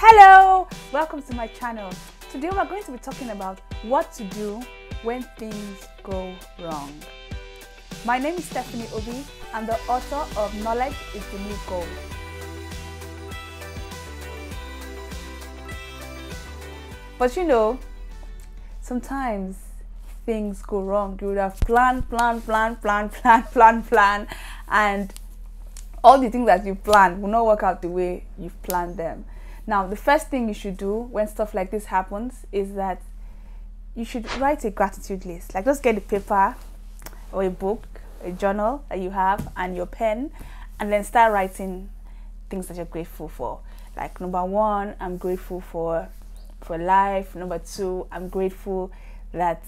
Hello, welcome to my channel. Today we're going to be talking about what to do when things go wrong. My name is Stephanie Obi. I'm the author of Knowledge is the New Gold. But you know, sometimes things go wrong. You would have planned, and all the things that you planned will not work out the way you've planned them. Now, the first thing you should do when stuff like this happens is that you should write a gratitude list. Like, just get a paper or a book, a journal that you have, and your pen, and then start writing things that you're grateful for. Like, number one, I'm grateful for life. Number two, I'm grateful that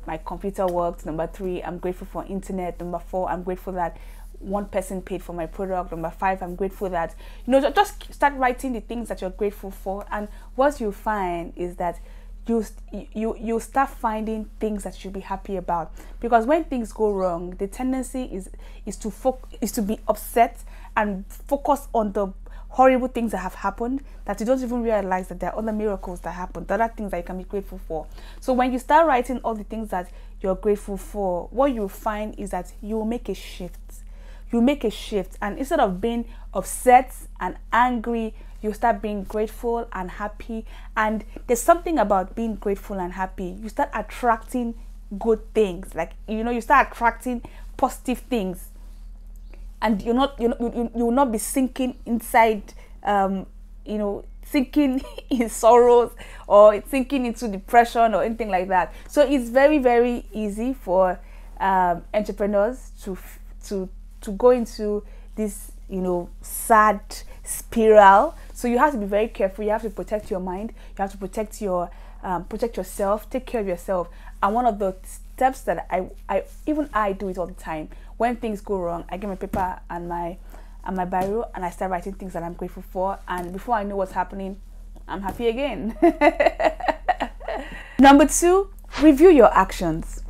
my computer worked. Number three, I'm grateful for internet. Number four, I'm grateful that one person paid for my product. Number five, I'm grateful that, just start writing the things that you're grateful for. And what you find is that you start finding things that you should be happy about, because when things go wrong, the tendency is to be upset and focus on the horrible things that have happened, that you don't even realize that there are other miracles that happen, there are things that you can be grateful for. So when you start writing all the things that you're grateful for, what you'll find is that you will make a shift. You make a shift, and instead of being upset and angry, you start being grateful and happy. And there's something about being grateful and happy. You start attracting good things. Like, you start attracting positive things, and you will not be sinking inside, sinking in sorrows or sinking into depression or anything like that. So it's very, very easy for entrepreneurs to go into this, sad spiral. So you have to be very careful. You have to protect your mind. You have to protect yourself. Take care of yourself. And one of the steps that I do it all the time. When things go wrong, I get my paper and my biro, and I start writing things that I'm grateful for. And before I know what's happening, I'm happy again. Number two, review your actions.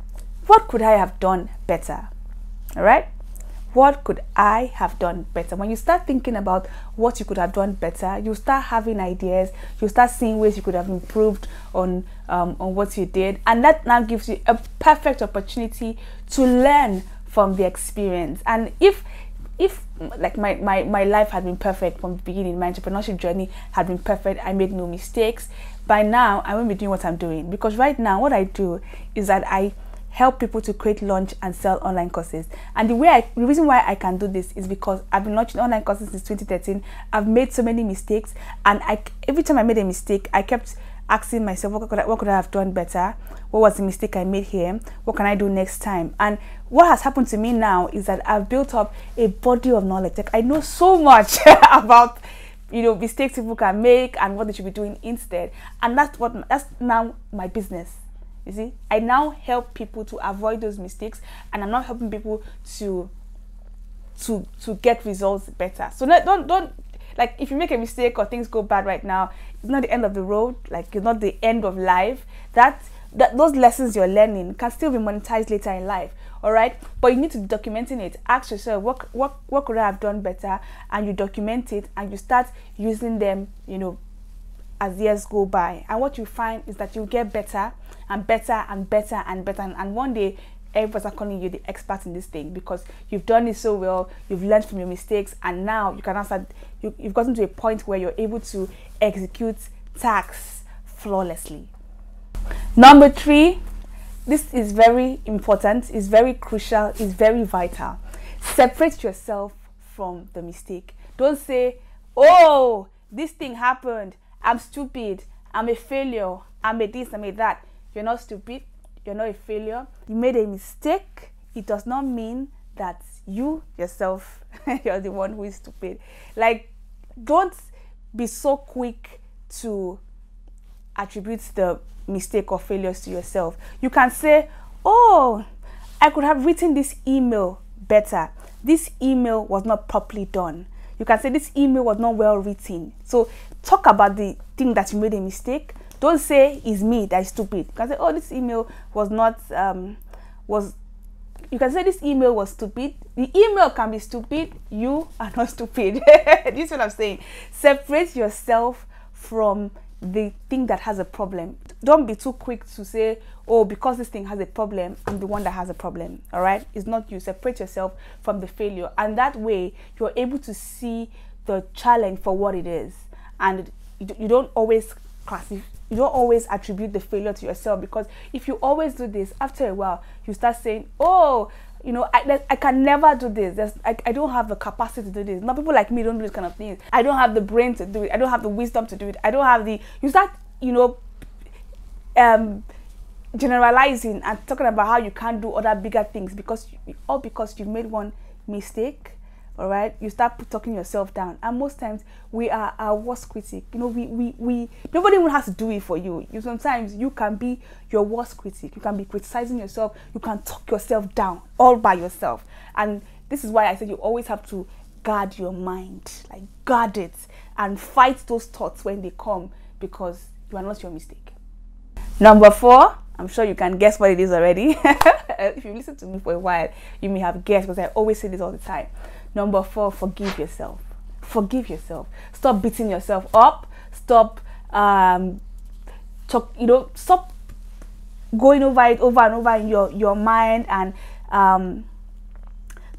What could I have done better? All right. What could I have done better? When you start thinking about what you could have done better, you start having ideas. You start seeing ways you could have improved on what you did, and that now gives you a perfect opportunity to learn from the experience. And if like my life had been perfect from the beginning, my entrepreneurship journey had been perfect, I made no mistakes, by now I won't be doing what I'm doing. Because right now what I do is that I help people to create, launch, and sell online courses. And the reason why I can do this is because I've been launching online courses since 2013. I've made so many mistakes, and every time I made a mistake, I kept asking myself, what could I have done better? What was the mistake I made here? What can I do next time? And what has happened to me now is that I've built up a body of knowledge. Like, I know so much about mistakes people can make and what they should be doing instead. And that's now my business. You see, I now help people to avoid those mistakes, and I'm not helping people to get results better. So don't like, if you make a mistake or things go bad right now, it's not the end of the road. Like, it's not the end of life. That those lessons you're learning can still be monetized later in life. All right, but you need to be documenting it. Ask yourself, what could I have done better? And you document it, and you start using them, as years go by. And what you find is that you get better and better and better and better, and one day everybody's calling you the expert in this thing, because you've done it so well, you've learned from your mistakes, and now you can start, you've gotten to a point where you're able to execute tasks flawlessly. Number three, this is very important, it's very crucial, it's very vital. Separate yourself from the mistake. Don't say, oh, this thing happened, I'm stupid, I'm a failure, I'm a this, I'm a that. You're not stupid, you're not a failure. You made a mistake. It does not mean that you yourself, you're the one who is stupid. Like, don't be so quick to attribute the mistake or failures to yourself. You can say, oh, I could have written this email better. This email was not properly done. You can say this email was not well written. So talk about the thing that you made a mistake. Don't say it's me that is stupid. You can say, oh, this email was not you can say this email was stupid. The email can be stupid. You are not stupid. This is what I'm saying. Separate yourself from the thing that has a problem. Don't be too quick to say, oh, because this thing has a problem, I'm the one that has a problem. All right, it's not you. Separate yourself from the failure, and that way you're able to see the challenge for what it is, and you don't always you don't always attribute the failure to yourself, because if you always do this, after a while you start saying, oh, you know, I can never do this. I don't have the capacity to do this. Not people like me don't do this kind of things. I don't have the brain to do it. I don't have the wisdom to do it. I don't have the... You start, you know, generalizing and talking about how you can't do other bigger things because you made one mistake. All right, you start talking yourself down, and most times we are our worst critic. You know, we nobody even has to do it for you. Sometimes you can be your worst critic. You can be criticizing yourself. You can talk yourself down all by yourself, and this is why I said you always have to guard your mind, like guard it, and fight those thoughts when they come, because you are not your mistake. Number 4, I'm sure you can guess what it is already. If you listen to me for a while, you may have guessed, because I always say this all the time. Number 4, forgive yourself. Forgive yourself. Stop beating yourself up. Stop, stop going over it over and over in your mind and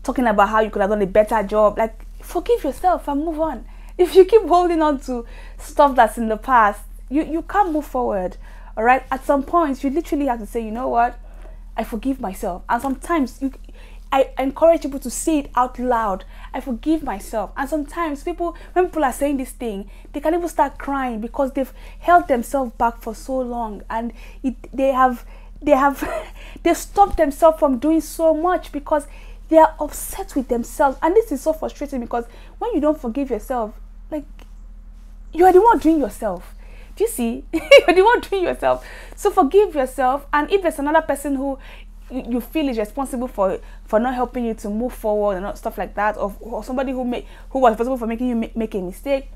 talking about how you could have done a better job. Like, forgive yourself and move on. If you keep holding on to stuff that's in the past, you can't move forward. All right. At some point, you literally have to say, you know what, I forgive myself. And sometimes I encourage people to say it out loud. I forgive myself. And sometimes when people are saying this thing, they can even start crying because they've held themselves back for so long, and they've stopped themselves from doing so much because they are upset with themselves. And this is so frustrating, because when you don't forgive yourself, like, you are the one doing yourself. Do you see? You're the one doing yourself. So forgive yourself. And if there's another person who you feel is responsible for not helping you to move forward and stuff like that, or somebody who was responsible for making you make a mistake,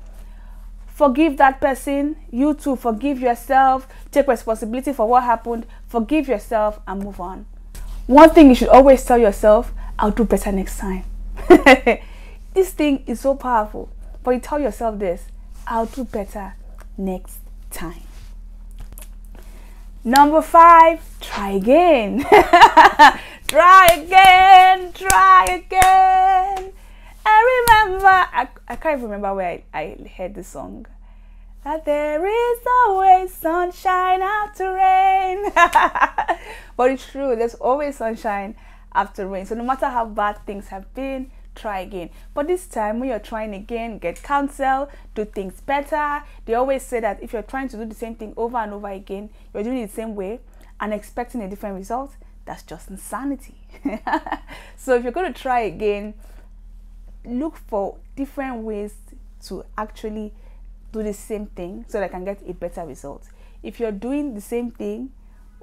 forgive that person. You too, forgive yourself. Take responsibility for what happened. Forgive yourself and move on. One thing you should always tell yourself: I'll do better next time. This thing is so powerful. But you tell yourself this: I'll do better next time. Number 5, try again. Try again, try again. I remember, I can't remember where I heard the song, that there is always sunshine after rain. But it's true, there's always sunshine after rain. So no matter how bad things have been, try again. But this time, when you're trying again, get counsel, do things better. They always say that if you're trying to do the same thing over and over again, you're doing it the same way and expecting a different result, that's just insanity. So if you're going to try again, look for different ways to actually do the same thing so that I can get a better result. If you're doing the same thing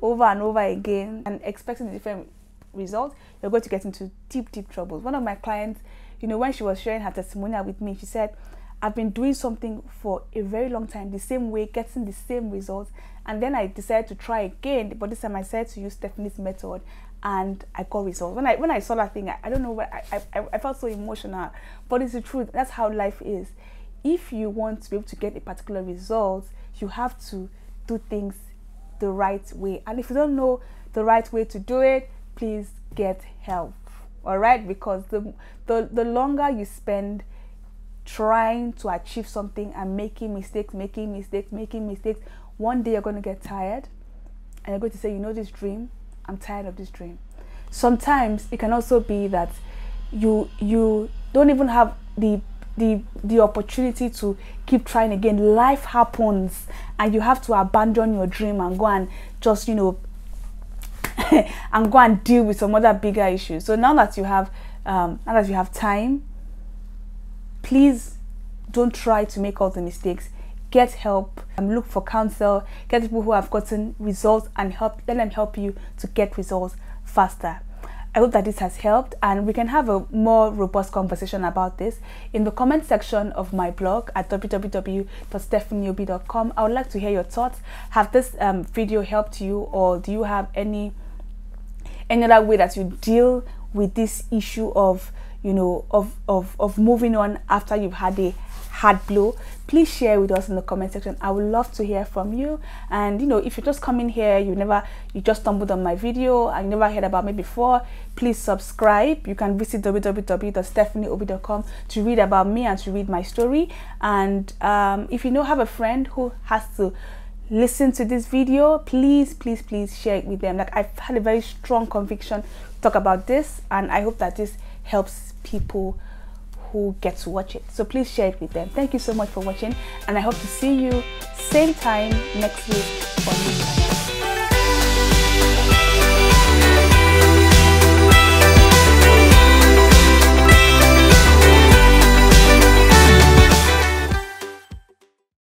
over and over again and expecting a different result, you're going to get into deep troubles. One of my clients, you know, when she was sharing her testimonial with me, she said, I've been doing something for a very long time, the same way, getting the same results, and then I decided to try again, but this time I decided to use Stephanie's method and I got results. When I saw that thing, I don't know what, I felt so emotional, but it's the truth. That's how life is. If you want to be able to get a particular result, you have to do things the right way. And if you don't know the right way to do it, please get help. All right, because the longer you spend trying to achieve something and making mistakes, one day you're going to get tired and you're going to say, you know, this dream, I'm tired of this dream. Sometimes it can also be that you don't even have the opportunity to keep trying again. Life happens and you have to abandon your dream and go and just, you know, and go and deal with some other bigger issues. So now that you have time, please don't try to make all the mistakes. Get help and look for counsel. Get people who have gotten results and let them help you to get results faster. I hope that this has helped, and we can have a more robust conversation about this in the comment section of my blog at www.stephanieobi.com. I would like to hear your thoughts. Have this video helped you, or do you have any other way that you deal with this issue of, you know, of moving on after you've had a heart blow, please share with us in the comment section. I would love to hear from you. And you know, if you're just coming here, you just stumbled on my video and you never heard about me before, please subscribe. You can visit www.stephanieobi.com to read about me and to read my story. And if you have a friend who has to listen to this video, please share it with them. Like, I've had a very strong conviction to talk about this, and I hope that this helps people who get to watch it. So please share it with them. Thank you so much for watching, and I hope to see you same time next week on YouTube.